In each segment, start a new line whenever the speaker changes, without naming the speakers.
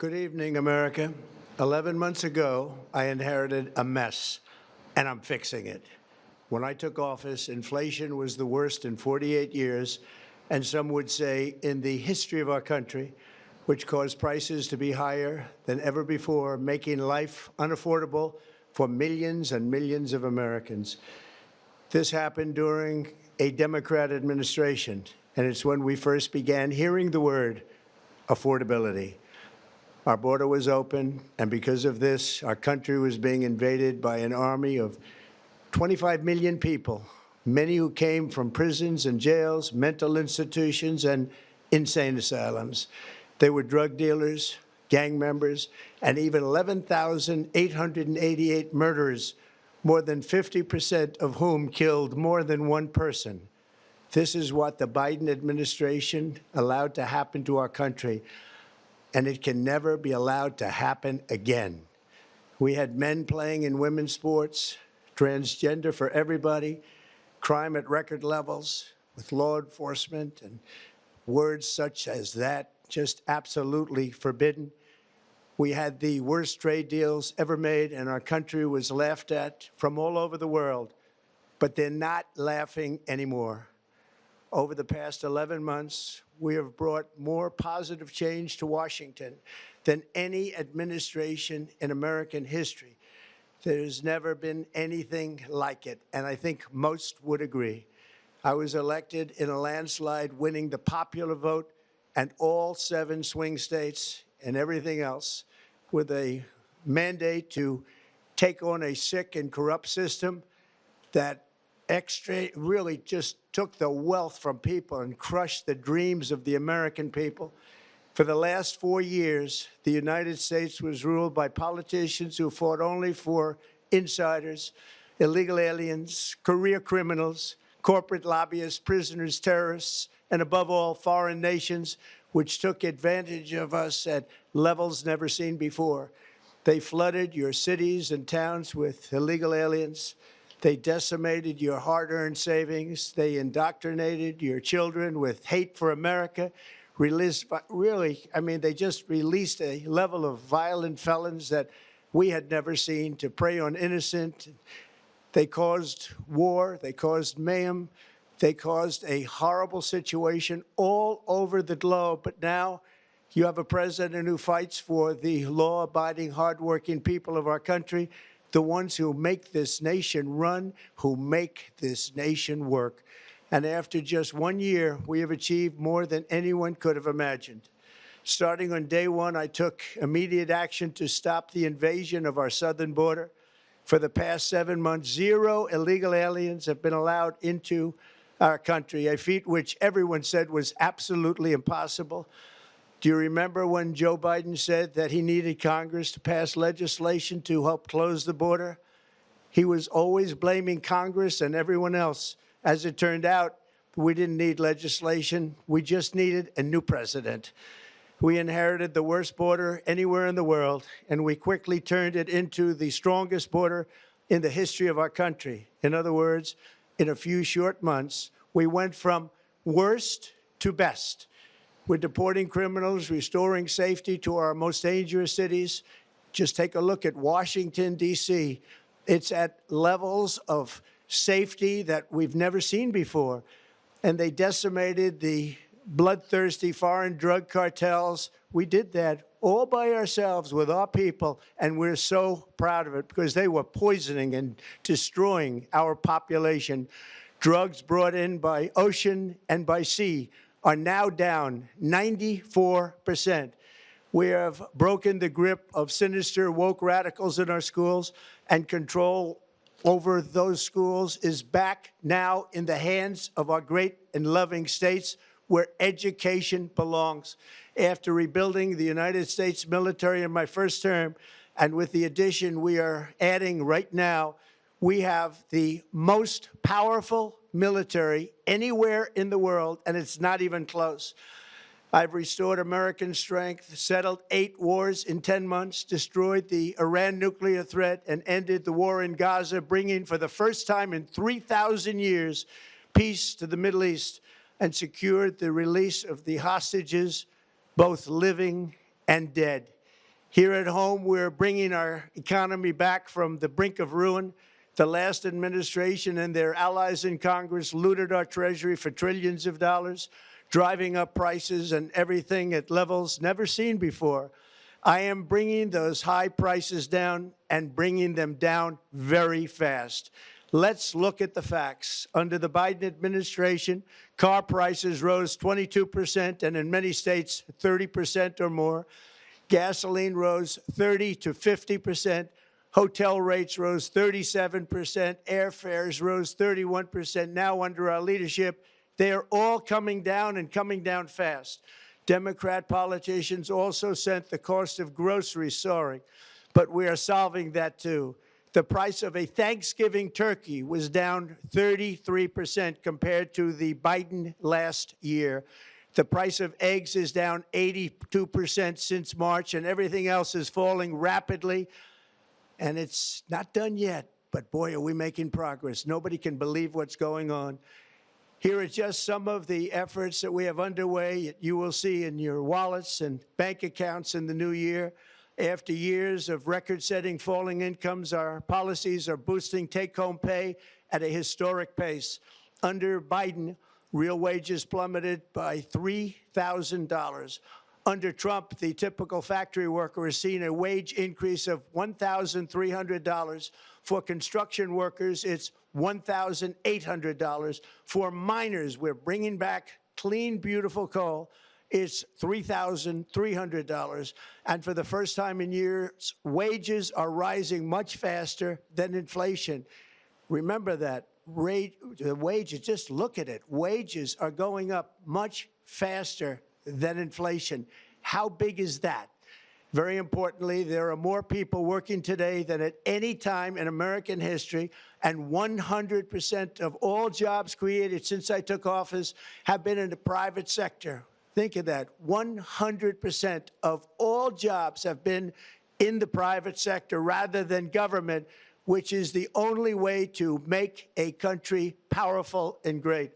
Good evening, America. 11 months ago, I inherited a mess, and I'm fixing it. When I took office, inflation was the worst in 48 years, and some would say in the history of our country, which caused prices to be higher than ever before, making life unaffordable for millions and millions of Americans. This happened during a Democrat administration, and it's when we first began hearing the word affordability. Our border was open, and because of this, our country was being invaded by an army of 25 million people, many who came from prisons and jails, mental institutions, and insane asylums. They were drug dealers, gang members, and even 11,888 murderers, more than 50% of whom killed more than one person. This is what the Biden administration allowed to happen to our country, and it can never be allowed to happen again. We had men playing in women's sports, transgender for everybody, crime at record levels with law enforcement, and words such as that just absolutely forbidden. We had the worst trade deals ever made, and our country was laughed at from all over the world. But they're not laughing anymore. Over the past 11 months, we have brought more positive change to Washington than any administration in American history. There's never been anything like it, and I think most would agree. I was elected in a landslide, winning the popular vote and all 7 swing states and everything else, with a mandate to take on a sick and corrupt system that really just took the wealth from people and crushed the dreams of the American people. For the last 4 years, the United States was ruled by politicians who fought only for insiders, illegal aliens, career criminals, corporate lobbyists, prisoners, terrorists, and above all, foreign nations, which took advantage of us at levels never seen before. They flooded your cities and towns with illegal aliens. They decimated your hard-earned savings. They indoctrinated your children with hate for America. They just released a level of violent felons that we had never seen to prey on innocent. They caused war. They caused mayhem. They caused a horrible situation all over the globe. But now you have a president who fights for the law-abiding, hardworking people of our country, the ones who make this nation run, who make this nation work. And after just 1 year, we have achieved more than anyone could have imagined. Starting on day one, I took immediate action to stop the invasion of our southern border. For the past 7 months, 0 illegal aliens have been allowed into our country, a feat which everyone said was absolutely impossible. Do you remember when Joe Biden said that he needed Congress to pass legislation to help close the border? He was always blaming Congress and everyone else. As it turned out, we didn't need legislation. We just needed a new president. We inherited the worst border anywhere in the world, and we quickly turned it into the strongest border in the history of our country. In other words, in a few short months, we went from worst to best. We're deporting criminals, restoring safety to our most dangerous cities. Just take a look at Washington, D.C. It's at levels of safety that we've never seen before. And they decimated the bloodthirsty foreign drug cartels. We did that all by ourselves with our people, and we're so proud of it because they were poisoning and destroying our population. Drugs brought in by ocean and by sea are now down 94%. We have broken the grip of sinister woke radicals in our schools, and control over those schools is back now in the hands of our great and loving states where education belongs. After rebuilding the United States military in my first term, and with the addition we are adding right now, we have the most powerful military anywhere in the world, and it's not even close. I've restored American strength, settled 8 wars in 10 months, destroyed the Iran nuclear threat, and ended the war in Gaza, bringing for the first time in 3,000 years peace to the Middle East, and secured the release of the hostages, both living and dead. Here at home, we're bringing our economy back from the brink of ruin. The last administration and their allies in Congress looted our Treasury for trillions of dollars, driving up prices and everything at levels never seen before. I am bringing those high prices down and bringing them down very fast. Let's look at the facts. Under the Biden administration, car prices rose 22% and in many states 30% or more. Gasoline rose 30 to 50%. Hotel rates rose 37%. Airfares rose 31%. Now, under our leadership, they are all coming down and coming down fast. Democrat politicians also sent the cost of groceries soaring, but we are solving that too. The price of a Thanksgiving turkey was down 33% compared to the Biden last year. The price of eggs is down 82% since March, and everything else is falling rapidly. And it's not done yet, but boy, are we making progress. Nobody can believe what's going on. Here are just some of the efforts that we have underway. You will see in your wallets and bank accounts in the new year. After years of record-setting falling incomes, our policies are boosting take-home pay at a historic pace. Under Biden, real wages plummeted by $3,000. Under Trump, the typical factory worker has seen a wage increase of $1,300. For construction workers, it's $1,800. For miners, we're bringing back clean, beautiful coal. It's $3,300. And for the first time in years, wages are rising much faster than inflation. Remember that. The wages, just look at it. Wages are going up much faster than inflation. How big is that? Very importantly, there are more people working today than at any time in American history, and 100% of all jobs created since I took office have been in the private sector. Think of that. 100% of all jobs have been in the private sector rather than government, which is the only way to make a country powerful and great.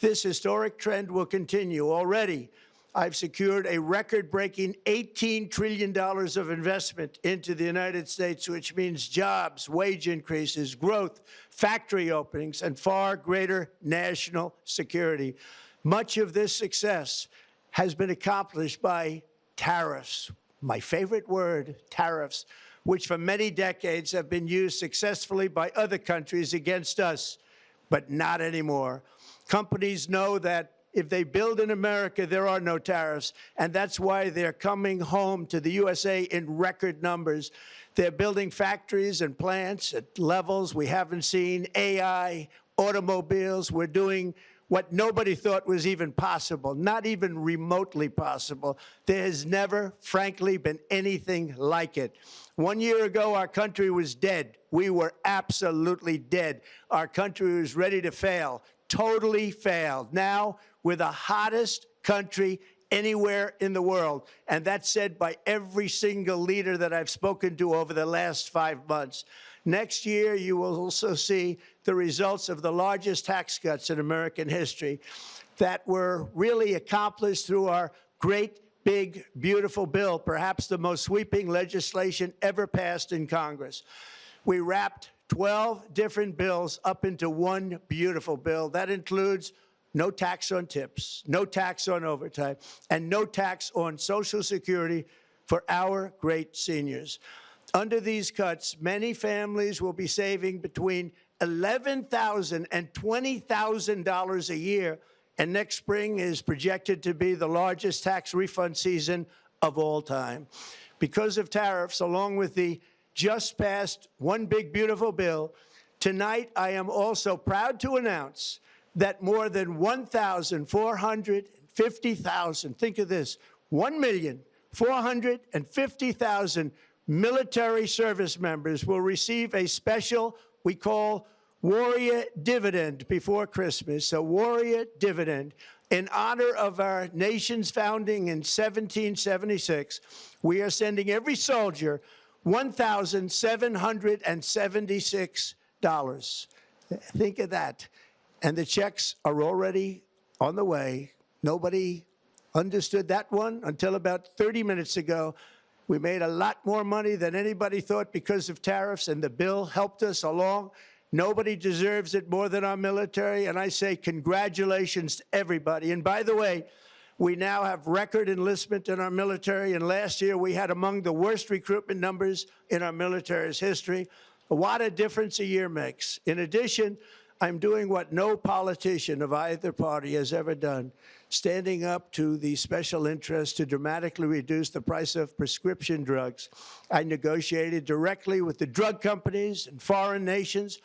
This historic trend will continue. Already, I've secured a record-breaking $18 trillion of investment into the United States, which means jobs, wage increases, growth, factory openings, and far greater national security. Much of this success has been accomplished by tariffs. My favorite word, tariffs, which for many decades have been used successfully by other countries against us, but not anymore. Companies know that if they build in America, there are no tariffs, and that's why they're coming home to the USA in record numbers. They're building factories and plants at levels we haven't seen, AI, automobiles. We're doing what nobody thought was even possible, not even remotely possible. There has never, frankly, been anything like it. 1 year ago, our country was dead. We were absolutely dead. Our country was ready to fail, totally failed. Now, we're the hottest country anywhere in the world, and that's said by every single leader that I've spoken to over the last 5 months. Next year, you will also see the results of the largest tax cuts in American history that were really accomplished through our great, big, beautiful bill, perhaps the most sweeping legislation ever passed in Congress. We wrapped 12 different bills up into one beautiful bill. That includes no tax on tips, no tax on overtime, and no tax on Social Security for our great seniors. Under these cuts, many families will be saving between $11,000 and $20,000 a year, and next spring is projected to be the largest tax refund season of all time. Because of tariffs, along with the just passed One Big Beautiful Bill, tonight I am also proud to announce that more than 1,450,000, think of this, 1,450,000 military service members will receive a special, we call warrior dividend before Christmas, a warrior dividend. In honor of our nation's founding in 1776, we are sending every soldier $1,776. Think of that. And the checks are already on the way. Nobody understood that one until about 30 minutes ago, We made a lot more money than anybody thought because of tariffs, and the bill helped us along. Nobody deserves it more than our military, and I say congratulations to everybody. And by the way, we now have record enlistment in our military, and last year we had among the worst recruitment numbers in our military's history. What a difference a year makes. In addition, I'm doing what no politician of either party has ever done, standing up to the special interests to dramatically reduce the price of prescription drugs. I negotiated directly with the drug companies and foreign nations,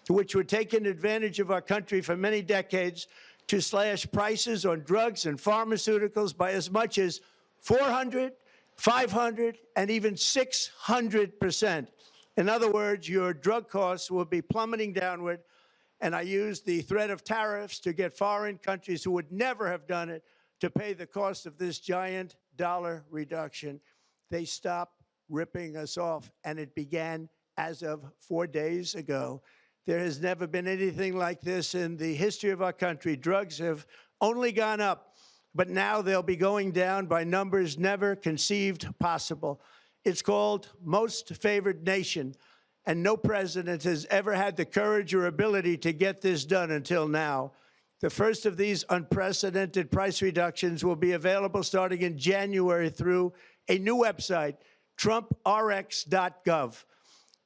which were taking advantage of our country for many decades, to slash prices on drugs and pharmaceuticals by as much as 400, 500, and even 600%. In other words, your drug costs will be plummeting downward, and I used the threat of tariffs to get foreign countries who would never have done it to pay the cost of this giant dollar reduction. They stopped ripping us off, and it began as of 4 days ago. There has never been anything like this in the history of our country. Drugs have only gone up, but now they'll be going down by numbers never conceived possible. It's called most favored nation, and no president has ever had the courage or ability to get this done until now. The first of these unprecedented price reductions will be available starting in January through a new website, trumprx.gov.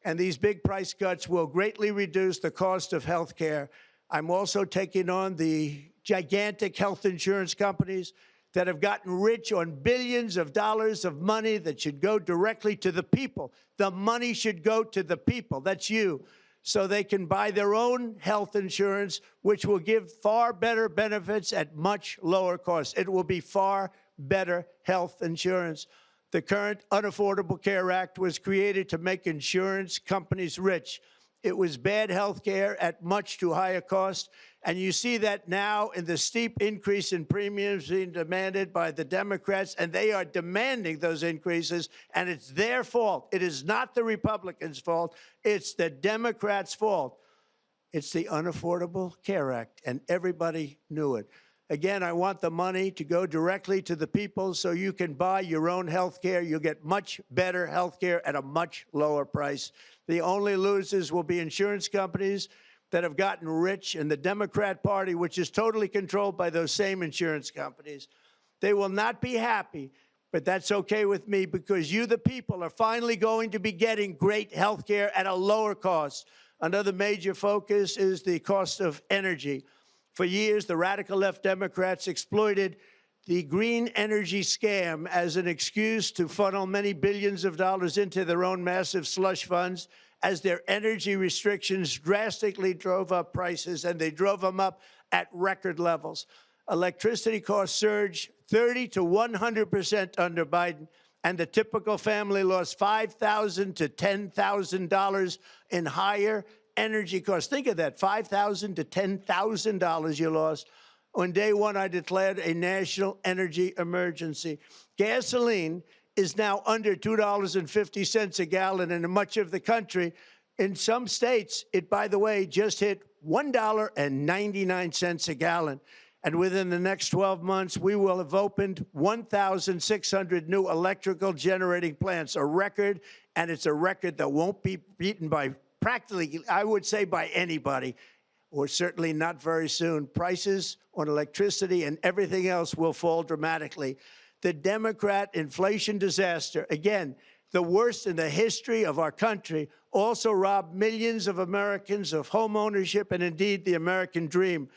And these big price cuts will greatly reduce the cost of health care. I'm also taking on the gigantic health insurance companies that have gotten rich on billions of dollars of money that should go directly to the people. The money should go to the people, that's you, so they can buy their own health insurance, which will give far better benefits at much lower costs. It will be far better health insurance. The current Unaffordable Care Act was created to make insurance companies rich. It was bad health care at much too high a cost, and you see that now in the steep increase in premiums being demanded by the Democrats, and they are demanding those increases, and it's their fault. It is not the Republicans' fault. It's the Democrats' fault. It's the Unaffordable Care Act, and everybody knew it. Again, I want the money to go directly to the people so you can buy your own health care. You'll get much better health care at a much lower price. The only losers will be insurance companies that have gotten rich, and the Democrat Party, which is totally controlled by those same insurance companies. They will not be happy, but that's okay with me, because you, the people, are finally going to be getting great health care at a lower cost. Another major focus is the cost of energy. For years, the radical left Democrats exploited the green energy scam as an excuse to funnel many billions of dollars into their own massive slush funds, as their energy restrictions drastically drove up prices, and they drove them up at record levels. Electricity costs surged 30 to 100% under Biden, and the typical family lost $5,000 to $10,000 in higher energy costs. Think of that, $5,000 to $10,000 you lost. On day one, I declared a national energy emergency. Gasoline is now under $2.50 a gallon in much of the country. In some states, it, by the way, just hit $1.99 a gallon. And within the next 12 months, we will have opened 1,600 new electrical generating plants, a record, and it's a record that won't be beaten by practically, I would say, by anybody, or certainly not very soon. Prices on electricity and everything else will fall dramatically. The Democrat inflation disaster, again, the worst in the history of our country, also robbed millions of Americans of home ownership and indeed the American dream.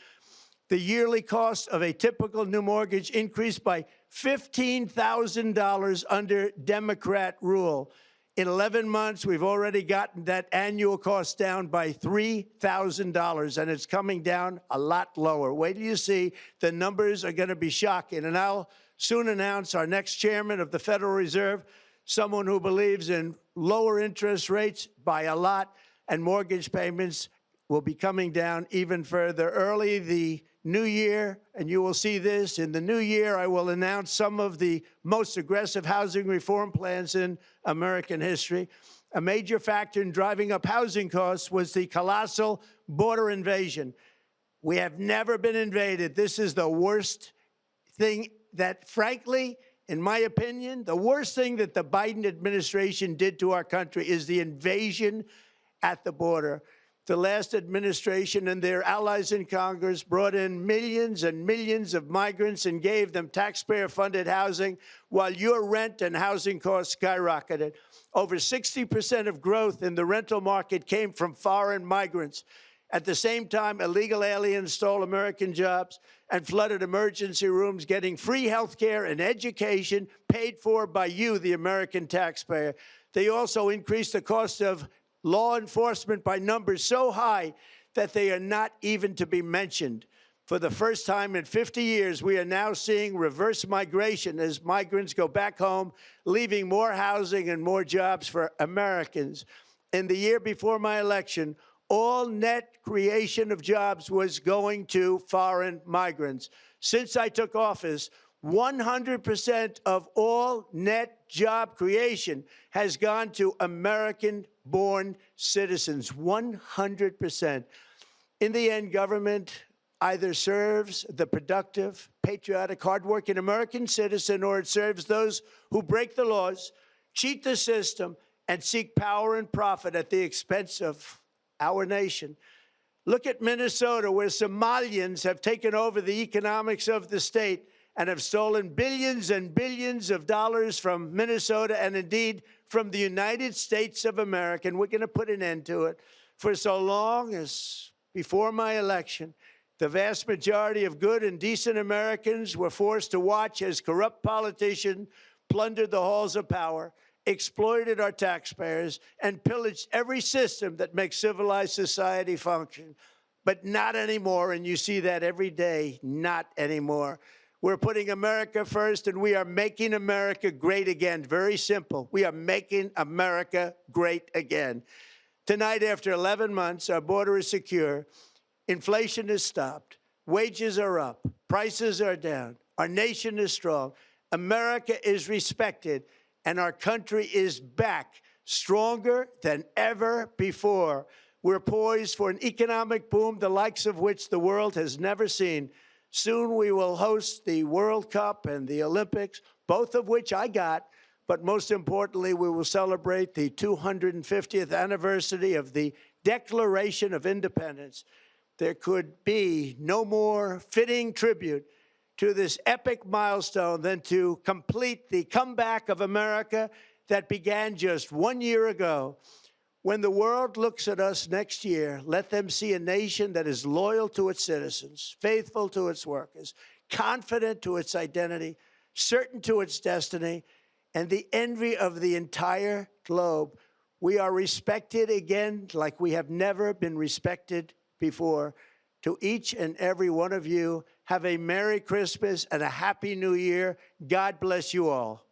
The yearly cost of a typical new mortgage increased by $15,000 under Democrat rule. In 11 months, we've already gotten that annual cost down by $3,000, and it's coming down a lot lower. Wait till you see. The numbers are going to be shocking. And I'll soon announce our next chairman of the Federal Reserve, someone who believes in lower interest rates by a lot, and mortgage payments will be coming down even further. Early the new year, and you will see this, in the new year, I will announce some of the most aggressive housing reform plans in American history. A major factor in driving up housing costs was the colossal border invasion. We have never been invaded. This is the worst thing that, frankly, in my opinion, the worst thing that the Biden administration did to our country is the invasion at the border. The last administration and their allies in Congress brought in millions and millions of migrants and gave them taxpayer-funded housing while your rent and housing costs skyrocketed. Over 60% of growth in the rental market came from foreign migrants. At the same time, illegal aliens stole American jobs and flooded emergency rooms, getting free health care and education paid for by you, the American taxpayer. They also increased the cost of law enforcement by numbers so high that they are not even to be mentioned. For the first time in 50 years, we are now seeing reverse migration as migrants go back home, leaving more housing and more jobs for Americans. In the year before my election, all net creation of jobs was going to foreign migrants. Since I took office, 100% of all net job creation has gone to American-born citizens, 100%. In the end, government either serves the productive, patriotic, hardworking American citizen, or it serves those who break the laws, cheat the system, and seek power and profit at the expense of our nation. Look at Minnesota, where Somalians have taken over the economics of the state and have stolen billions and billions of dollars from Minnesota and indeed from the United States of America. And we're going to put an end to it. For so long as before my election, the vast majority of good and decent Americans were forced to watch as corrupt politicians plundered the halls of power, exploited our taxpayers, and pillaged every system that makes civilized society function. But not anymore, and you see that every day, not anymore. We're putting America first, and we are making America great again. Very simple. We are making America great again. Tonight, after 11 months, our border is secure. Inflation is stopped. Wages are up. Prices are down. Our nation is strong. America is respected. And our country is back, stronger than ever before. We're poised for an economic boom, the likes of which the world has never seen. Soon we will host the World Cup and the Olympics, both of which I got. But most importantly, we will celebrate the 250th anniversary of the Declaration of Independence. There could be no more fitting tribute to this epic milestone than to complete the comeback of America that began just 1 year ago. When the world looks at us next year, let them see a nation that is loyal to its citizens, faithful to its workers, confident to its identity, certain to its destiny, and the envy of the entire globe. We are respected again like we have never been respected before. To each and every one of you, have a Merry Christmas and a Happy New Year. God bless you all.